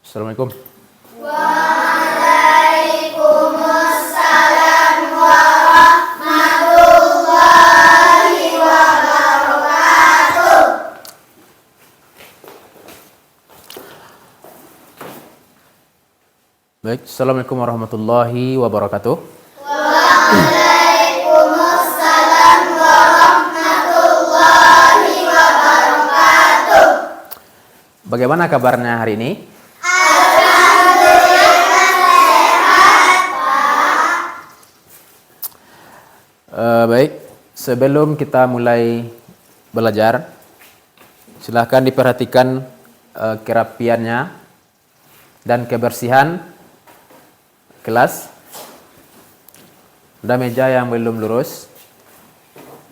Assalamualaikum. Waalaikumsalam warahmatullahi wabarakatuh. Baik, Assalamualaikum warahmatullahi wabarakatuh. Waalaikumsalam warahmatullahi wabarakatuh. Bagaimana kabarnya hari ini? Baik, sebelum kita mulai belajar, silahkan diperhatikan kerapiannya dan kebersihan kelas. Ada meja yang belum lurus,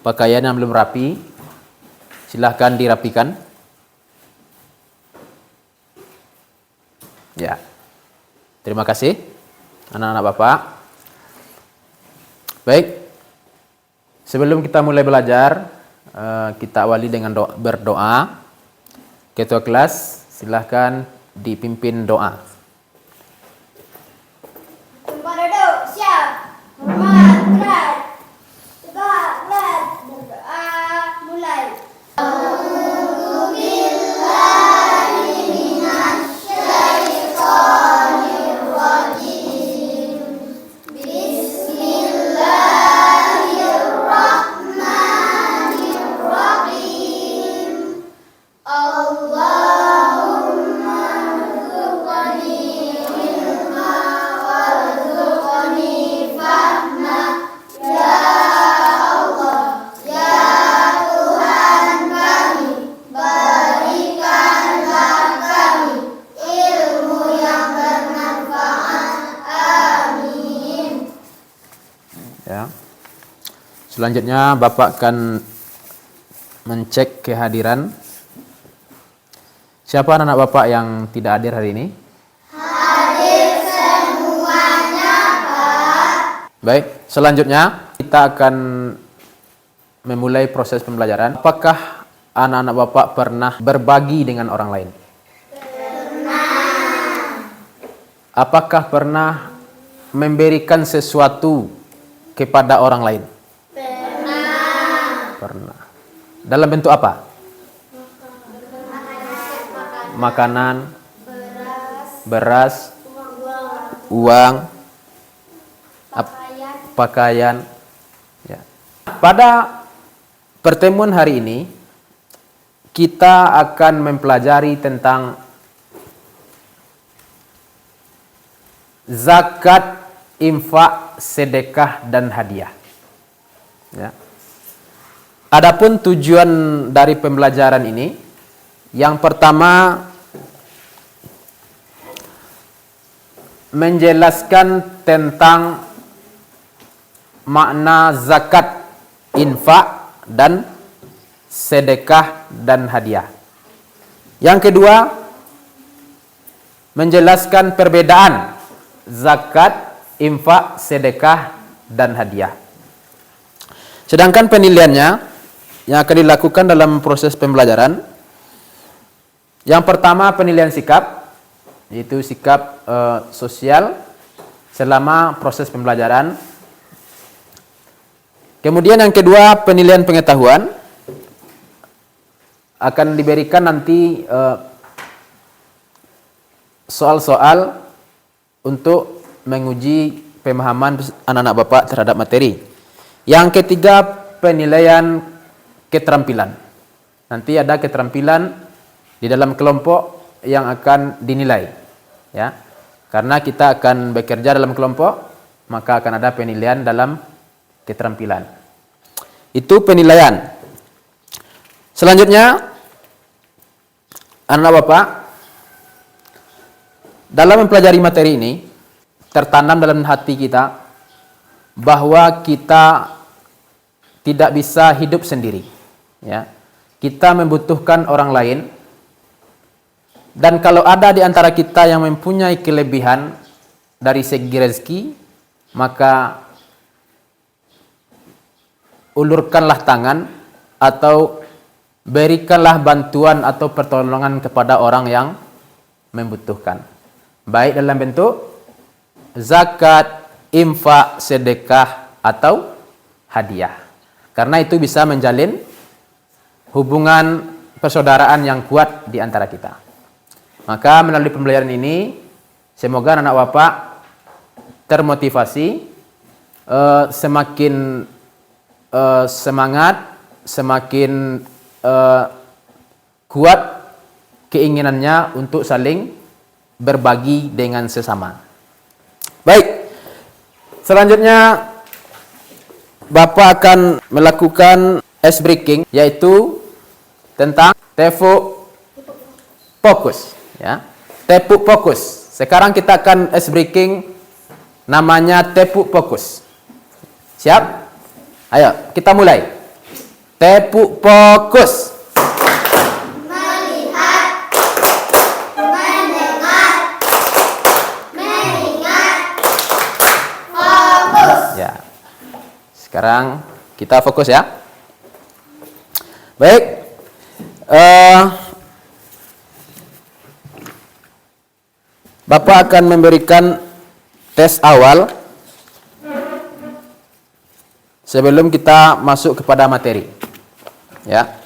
pakaian yang belum rapi, silahkan dirapikan. Ya, terima kasih anak-anak Bapak. Baik. Sebelum kita mulai belajar, kita awali dengan berdoa. Ketua kelas, silahkan dipimpin doa. Tempat duduk, siap. Hormat, berat. Tegak, berat. Berdoa, mulai. Ya. Selanjutnya Bapak akan mencek kehadiran. Siapa anak-anak Bapak yang tidak hadir hari ini? Hadir semuanya, Pak. Baik, selanjutnya kita akan memulai proses pembelajaran. Apakah anak-anak Bapak pernah berbagi dengan orang lain? Pernah. Apakah pernah memberikan sesuatu kepada orang lain? Pernah. Pernah. Dalam bentuk apa? Makanan, beras, uang, pakaian. Ya. Pada pertemuan hari ini, kita akan mempelajari tentang zakat, infak, sedekah, dan hadiah. Ya. Adapun tujuan dari pembelajaran ini, yang pertama menjelaskan tentang makna zakat, infak, dan sedekah dan hadiah. Yang kedua, menjelaskan perbedaan zakat, infak, sedekah, dan hadiah. Sedangkan penilaiannya yang akan dilakukan dalam proses pembelajaran, yang pertama penilaian sikap, yaitu sikap sosial selama proses pembelajaran. Kemudian yang kedua penilaian pengetahuan, akan diberikan nanti soal-soal untuk menguji pemahaman anak-anak Bapak terhadap materi. Yang ketiga penilaian keterampilan. Nanti ada keterampilan di dalam kelompok yang akan dinilai, ya. Karena kita akan bekerja dalam kelompok, maka akan ada penilaian dalam keterampilan. Itu penilaian. Selanjutnya, anak Bapak, dalam mempelajari materi ini, tertanam dalam hati kita bahwa kita tidak bisa hidup sendiri. Ya. Kita membutuhkan orang lain, dan kalau ada di antara kita yang mempunyai kelebihan dari segi rezeki, maka ulurkanlah tangan atau berikanlah bantuan atau pertolongan kepada orang yang membutuhkan. baik dalam bentuk zakat, infak, sedekah atau hadiah. Karena itu bisa menjalin hubungan persaudaraan yang kuat di antara kita. Maka melalui pembelajaran ini semoga anak bapak termotivasi, semakin semangat, semakin kuat keinginannya untuk saling berbagi dengan sesama. Baik, selanjutnya Bapak akan melakukan ice breaking, yaitu tentang tepuk fokus. Ya, tepuk fokus. Sekarang kita akan ice breaking, namanya tepuk fokus. Siap? Ayo, kita mulai. Tepuk fokus. Melihat, mendengar, mengingat, fokus. Ya. Sekarang kita fokus ya. Baik. Bapak akan memberikan tes awal sebelum kita masuk kepada materi. Ya.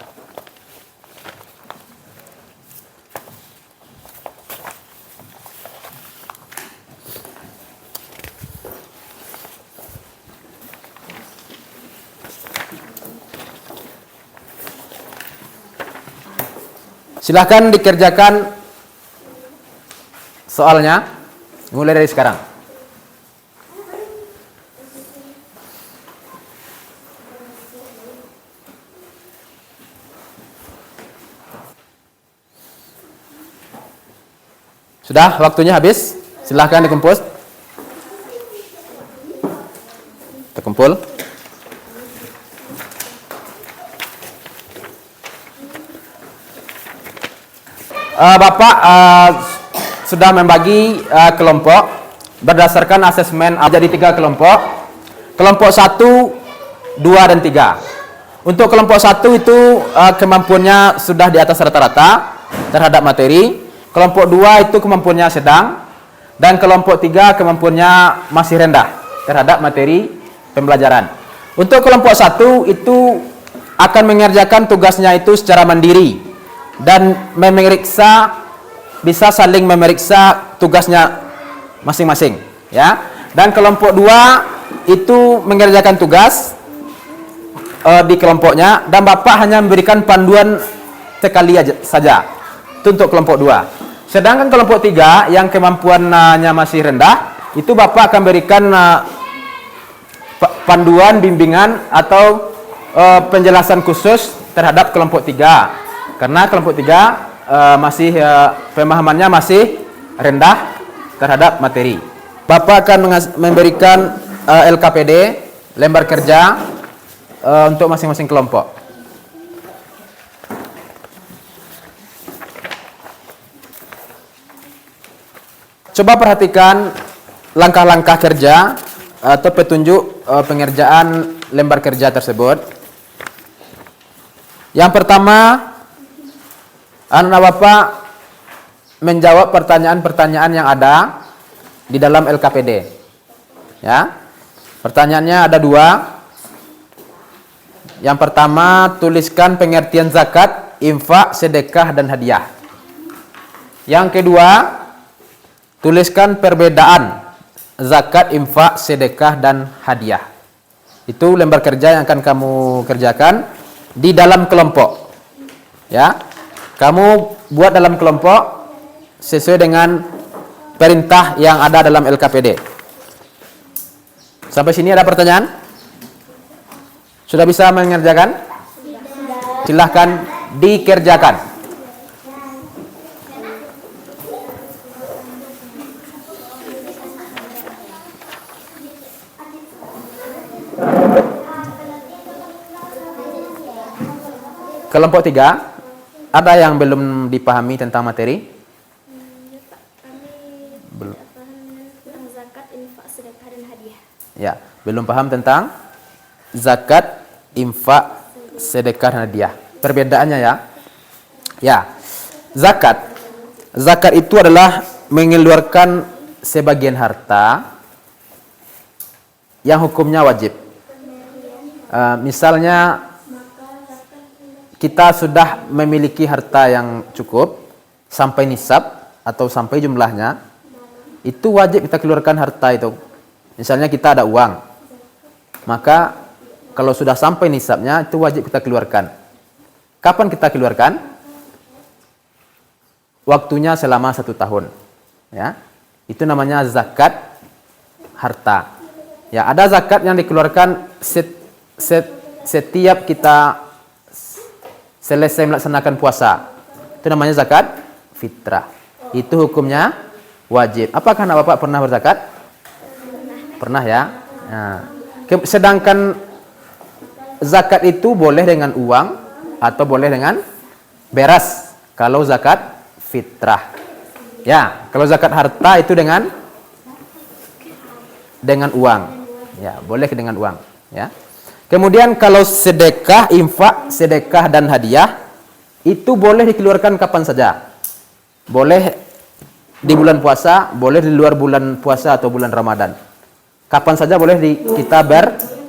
Silahkan dikerjakan soalnya mulai dari sekarang. Sudah waktunya habis. Silahkan dikumpul. Terkumpul. Bapak sudah membagi kelompok berdasarkan asesmen jadi 3 kelompok. Kelompok 1, 2, dan 3. Untuk kelompok 1 itu kemampuannya sudah di atas rata-rata terhadap materi. Kelompok 2 itu kemampuannya sedang. Dan kelompok 3 kemampuannya masih rendah terhadap materi pembelajaran. Untuk kelompok 1 itu akan mengerjakan tugasnya itu secara mandiri dan bisa saling memeriksa tugasnya masing-masing, ya. Dan kelompok 2 itu mengerjakan tugas di kelompoknya dan Bapak hanya memberikan panduan sekali saja. Itu untuk kelompok 2. Sedangkan kelompok 3 yang kemampuannya masih rendah, itu Bapak akan berikan panduan, bimbingan atau penjelasan khusus terhadap kelompok 3. Karena kelompok 3 masih pemahamannya masih rendah terhadap materi. Bapak akan memberikan LKPD, lembar kerja untuk masing-masing kelompok. Coba perhatikan langkah-langkah kerja atau petunjuk pengerjaan lembar kerja tersebut. Yang pertama, anak Bapak menjawab pertanyaan-pertanyaan yang ada di dalam LKPD. Ya. Pertanyaannya ada 2. Yang pertama, tuliskan pengertian zakat, infak, sedekah, dan hadiah. Yang kedua, tuliskan perbedaan zakat, infak, sedekah, dan hadiah. Itu lembar kerja yang akan kamu kerjakan di dalam kelompok. Ya. Kamu buat dalam kelompok sesuai dengan perintah yang ada dalam LKPD. Sampai sini ada pertanyaan? Sudah bisa mengerjakan? Silahkan dikerjakan. Kelompok 3, ada yang belum dipahami tentang materi? Belum. Tentang zakat, infak, sedekah, dan hadiah. Ya, belum paham tentang zakat, infak, sedekah, dan hadiah. Perbedaannya ya. Ya. Zakat. Zakat itu adalah mengeluarkan sebagian harta yang hukumnya wajib. Misalnya kita sudah memiliki harta yang cukup sampai nisab atau sampai jumlahnya, itu wajib kita keluarkan harta itu. Misalnya kita ada uang, maka kalau sudah sampai nisabnya itu wajib kita keluarkan. Kapan kita keluarkan? Waktunya selama 1 tahun. Ya, itu namanya zakat harta. Ya, ada zakat yang dikeluarkan setiap kita selesai melaksanakan puasa. Itu namanya zakat fitrah. Itu hukumnya wajib. Apakah anak bapak pernah berzakat? Pernah ya. Nah, sedangkan zakat itu boleh dengan uang atau boleh dengan beras. Kalau zakat fitrah. Ya, kalau zakat harta itu dengan uang. Ya, boleh dengan uang. Ya. Kemudian kalau sedekah, infak, sedekah dan hadiah itu boleh dikeluarkan kapan saja. Boleh di bulan puasa, boleh di luar bulan puasa atau bulan Ramadan. Kapan saja boleh kita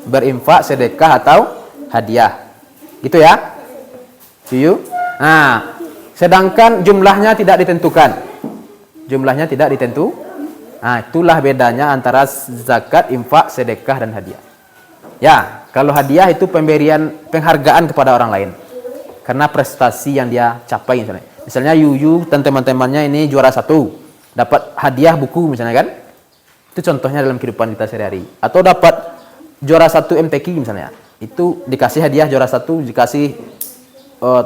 berinfak, sedekah atau hadiah. Gitu ya? Setuju? Nah, sedangkan jumlahnya tidak ditentukan. Jumlahnya tidak ditentu. Nah, itulah bedanya antara zakat, infak, sedekah dan hadiah. Ya, kalau hadiah itu penghargaan kepada orang lain. Karena prestasi yang dia capai misalnya. Misalnya Yuyu dan teman-temannya ini juara 1, dapat hadiah buku misalnya kan? Itu contohnya dalam kehidupan kita sehari-hari. Atau dapat juara 1 MTQ misalnya. Itu dikasih hadiah juara 1, dikasih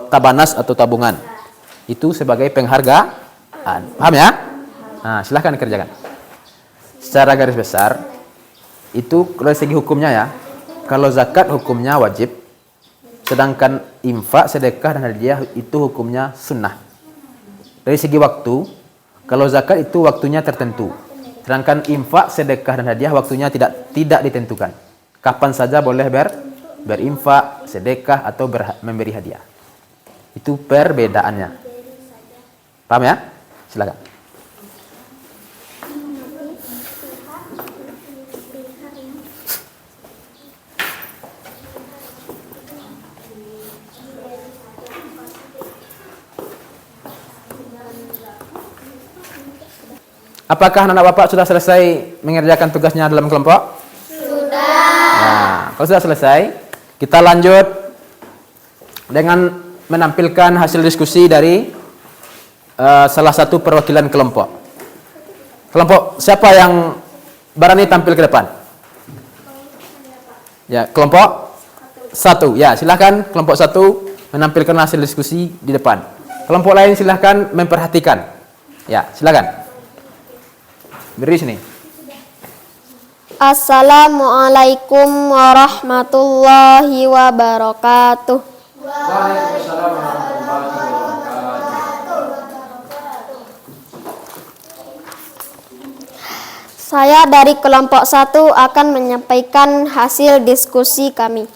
tabanas atau tabungan. Itu sebagai penghargaan. Paham ya? Nah, silahkan dikerjakan. Secara garis besar, itu dari segi hukumnya ya. Kalau zakat hukumnya wajib, sedangkan infak, sedekah dan hadiah itu hukumnya sunnah. Dari segi waktu, kalau zakat itu waktunya tertentu. Sedangkan infak, sedekah dan hadiah waktunya tidak ditentukan. Kapan saja boleh berinfak, sedekah atau memberi hadiah. Itu perbedaannya. Paham ya? Silakan. Apakah anak bapak sudah selesai mengerjakan tugasnya dalam kelompok? Sudah. Nah, kalau sudah selesai, kita lanjut dengan menampilkan hasil diskusi dari salah satu perwakilan kelompok. Kelompok siapa yang berani tampil ke depan? Ya, kelompok 1. Ya, silakan kelompok 1 menampilkan hasil diskusi di depan. Kelompok lain silakan memperhatikan. Ya, silakan. Beri sini. Assalamualaikum warahmatullahi wabarakatuh. Waalaikumsalam warahmatullahi wabarakatuh. Saya dari kelompok 1 akan menyampaikan hasil diskusi kami,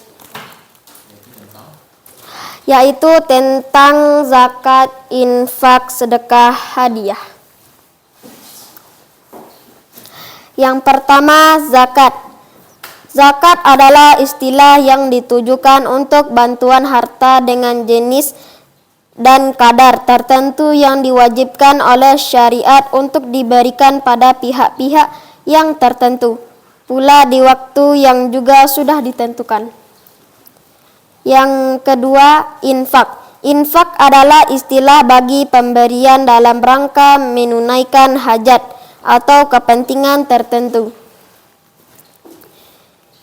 yaitu tentang zakat, infak, sedekah, hadiah. Yang pertama, zakat. Zakat adalah istilah yang ditujukan untuk bantuan harta dengan jenis dan kadar tertentu yang diwajibkan oleh syariat untuk diberikan pada pihak-pihak yang tertentu, pula di waktu yang juga sudah ditentukan. Yang kedua, infak. Infak adalah istilah bagi pemberian dalam rangka menunaikan hajat atau kepentingan tertentu.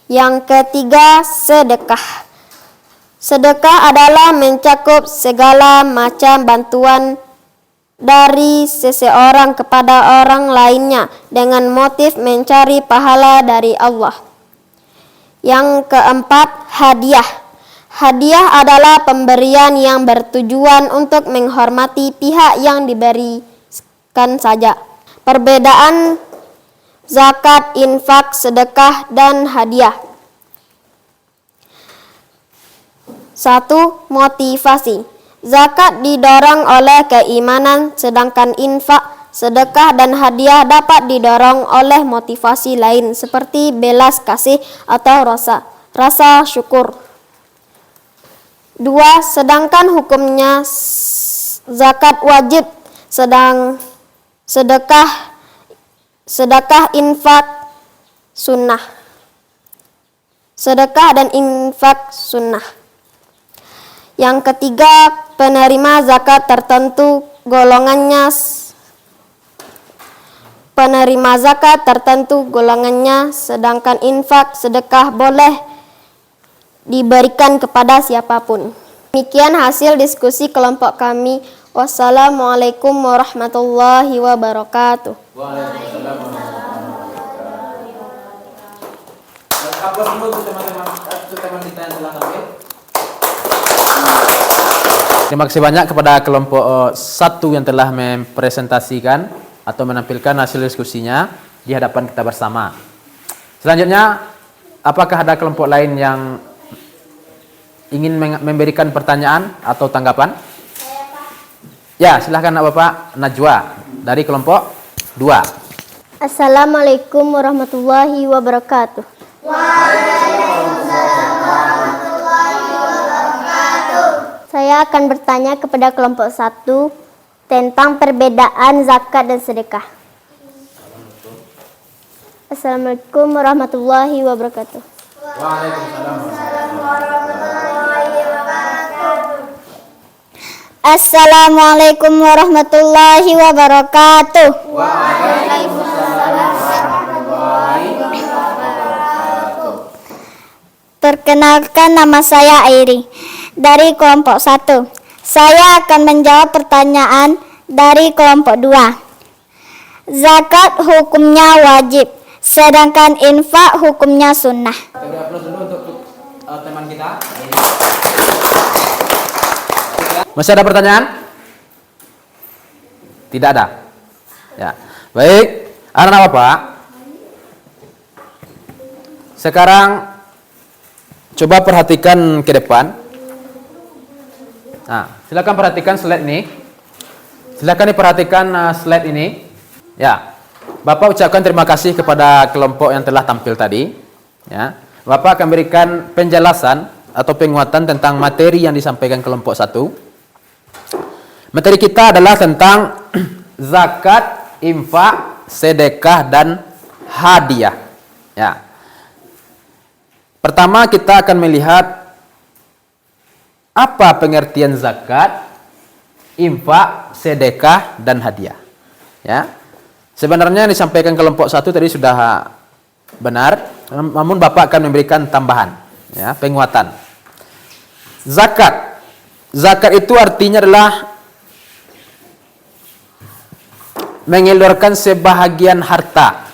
Yang ketiga, sedekah. Sedekah adalah mencakup segala macam bantuan dari seseorang kepada orang lainnya dengan motif mencari pahala dari Allah. Yang keempat, hadiah. Hadiah adalah pemberian yang bertujuan untuk menghormati pihak yang diberikan saja. Perbedaan zakat, infak, sedekah, dan hadiah. 1. Motivasi. Zakat didorong oleh keimanan, sedangkan infak sedekah dan hadiah dapat didorong oleh motivasi lain seperti belas kasih atau rasa syukur. 2. Sedangkan hukumnya zakat wajib, sedang sedekah infak sunnah. Sedekah dan infak sunnah. Yang ketiga, penerima zakat tertentu golongannya sedangkan infak sedekah boleh diberikan kepada siapapun. Demikian hasil diskusi kelompok kami. Wassalamualaikum warahmatullahi wabarakatuh. Waalaikumsalam warahmatullahi wabarakatuh. Aplaus dulu untuk teman-teman kita yang telah tampil. Terima kasih banyak kepada kelompok 1 yang telah mempresentasikan atau menampilkan hasil diskusinya di hadapan kita bersama. Selanjutnya, apakah ada kelompok lain yang ingin memberikan pertanyaan atau tanggapan? Ya, silahkan Bapak Najwa dari kelompok 2. Assalamualaikum warahmatullahi wabarakatuh. Saya akan bertanya kepada kelompok 1 tentang perbedaan zakat dan sedekah. Assalamualaikum warahmatullahi wabarakatuh. Assalamualaikum warahmatullahi wabarakatuh. Perkenalkan, nama saya Airi dari kelompok 1. Saya akan menjawab pertanyaan dari kelompok 2. Zakat hukumnya wajib, sedangkan infak hukumnya sunnah. Beri aplaus dulu untuk teman kita. Masih ada pertanyaan? Tidak ada. Ya. Baik, anak Bapak. Sekarang coba perhatikan ke depan. Nah, silakan perhatikan slide ini. Silakan diperhatikan slide ini. Ya. Bapak ucapkan terima kasih kepada kelompok yang telah tampil tadi. Ya. Bapak akan berikan penjelasan atau penguatan tentang materi yang disampaikan kelompok 1. Materi kita adalah tentang zakat, infak, sedekah, dan hadiah. Ya. Pertama kita akan melihat apa pengertian zakat, infak, sedekah, dan hadiah. Ya. Sebenarnya yang disampaikan kelompok 1 tadi sudah benar, namun Bapak akan memberikan tambahan, ya, penguatan. Zakat. Zakat itu artinya adalah mengeluarkan sebahagian harta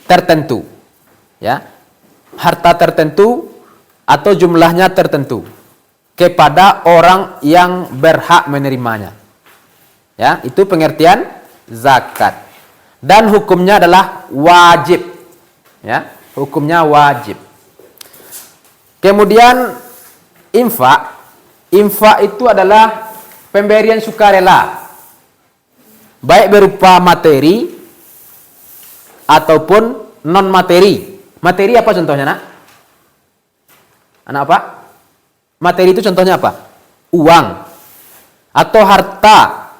tertentu, ya, harta tertentu atau jumlahnya tertentu kepada orang yang berhak menerimanya. Ya, itu pengertian zakat. Dan hukumnya adalah wajib. Ya, hukumnya wajib. Kemudian infak. Infak itu adalah pemberian sukarela, baik berupa materi ataupun non materi. Materi apa contohnya, Nak? Anak apa? Materi itu contohnya apa? Uang atau harta,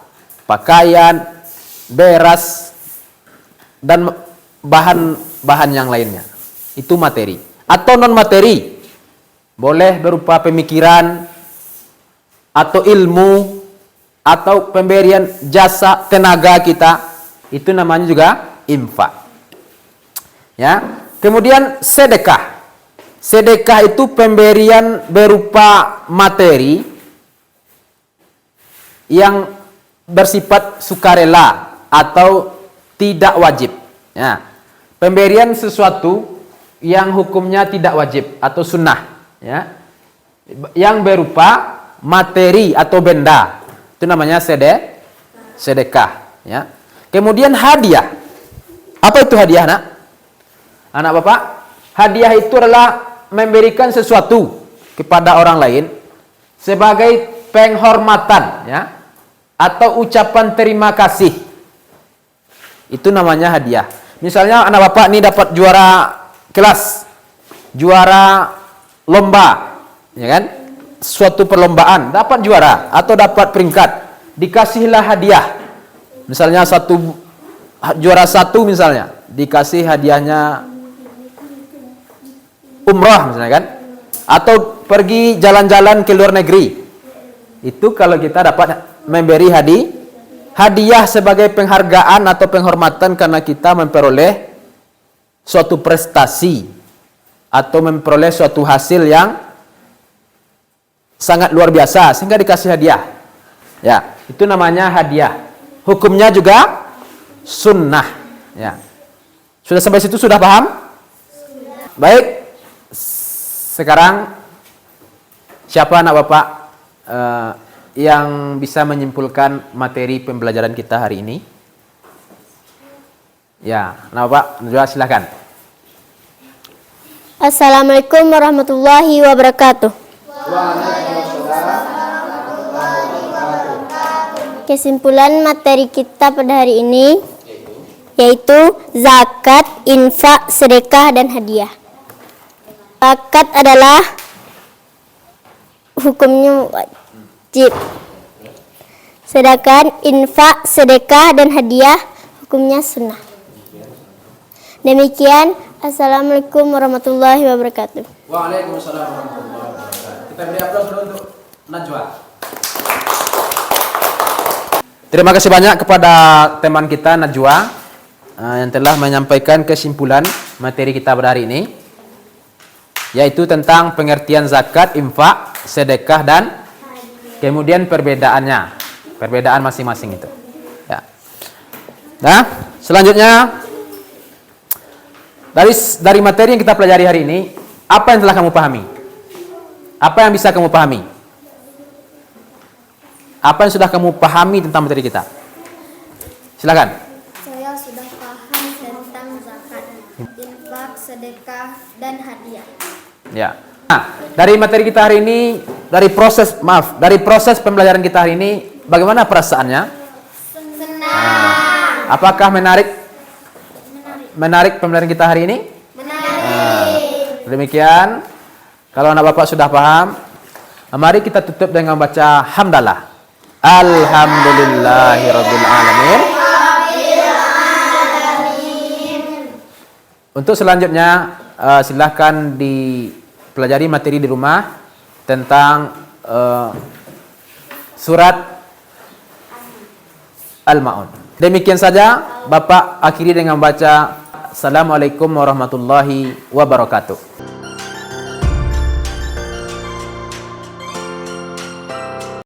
pakaian, beras, dan bahan-bahan yang lainnya. Itu materi. Atau non materi, boleh berupa pemikiran atau ilmu atau pemberian jasa tenaga kita, itu namanya juga infak. Ya. Kemudian sedekah. Sedekah itu pemberian berupa materi yang bersifat sukarela atau tidak wajib. Ya. Pemberian sesuatu yang hukumnya tidak wajib atau sunnah, ya, yang berupa materi atau benda. Itu namanya sedekah, ya. Kemudian hadiah. Apa itu hadiah, Nak? Anak Bapak, hadiah itu adalah memberikan sesuatu kepada orang lain sebagai penghormatan, ya, atau ucapan terima kasih. Itu namanya hadiah. Misalnya anak bapak ini dapat juara kelas, juara lomba, ya kan? Suatu perlombaan dapat juara atau dapat peringkat, dikasihlah hadiah. Misalnya juara satu misalnya, dikasih hadiahnya umrah misalnya kan, atau pergi jalan-jalan ke luar negeri. Itu kalau kita dapat memberi hadiah sebagai penghargaan atau penghormatan karena kita memperoleh suatu prestasi atau memperoleh suatu hasil yang sangat luar biasa sehingga dikasih hadiah. Ya, itu namanya hadiah. Hukumnya juga sunnah. Ya. Sudah sampai situ sudah paham? Baik. Sekarang siapa anak bapak yang bisa menyimpulkan materi pembelajaran kita hari ini? Ya, anak bapak, juga silakan. Assalamualaikum warahmatullahi wabarakatuh. Kesimpulan materi kita pada hari ini yaitu zakat, infak, sedekah, dan hadiah. Zakat adalah hukumnya wajib. Sedangkan infak, sedekah, dan hadiah hukumnya sunnah. Demikian, assalamualaikum warahmatullahi wabarakatuh. Waalaikumsalam warahmatullahi wabarakatuh. Kita beri aplaus dulu untuk Najwa. Terima kasih banyak kepada teman kita Najwa yang telah menyampaikan kesimpulan materi kita pada hari ini, yaitu tentang pengertian zakat, infak, sedekah, dan kemudian perbedaan masing-masing itu. Ya. Nah, selanjutnya dari materi yang kita pelajari hari ini, apa yang telah kamu pahami? Apa yang bisa kamu pahami? Apa yang sudah kamu pahami tentang materi kita? Silakan. Saya sudah paham tentang zakat, infak, sedekah, dan hadiah. Ya. Nah, dari materi kita hari ini, dari proses pembelajaran kita hari ini, bagaimana perasaannya? Senang. Nah, apakah menarik pembelajaran kita hari ini? Menarik. Demikian. Kalau anak bapak sudah paham, mari kita tutup dengan baca hamdalah. Alhamdulillahirabbil alamin. Untuk selanjutnya silahkan dipelajari materi di rumah tentang surat Al-Ma'un. Demikian saja, Bapak akhiri dengan baca Assalamualaikum warahmatullahi wabarakatuh.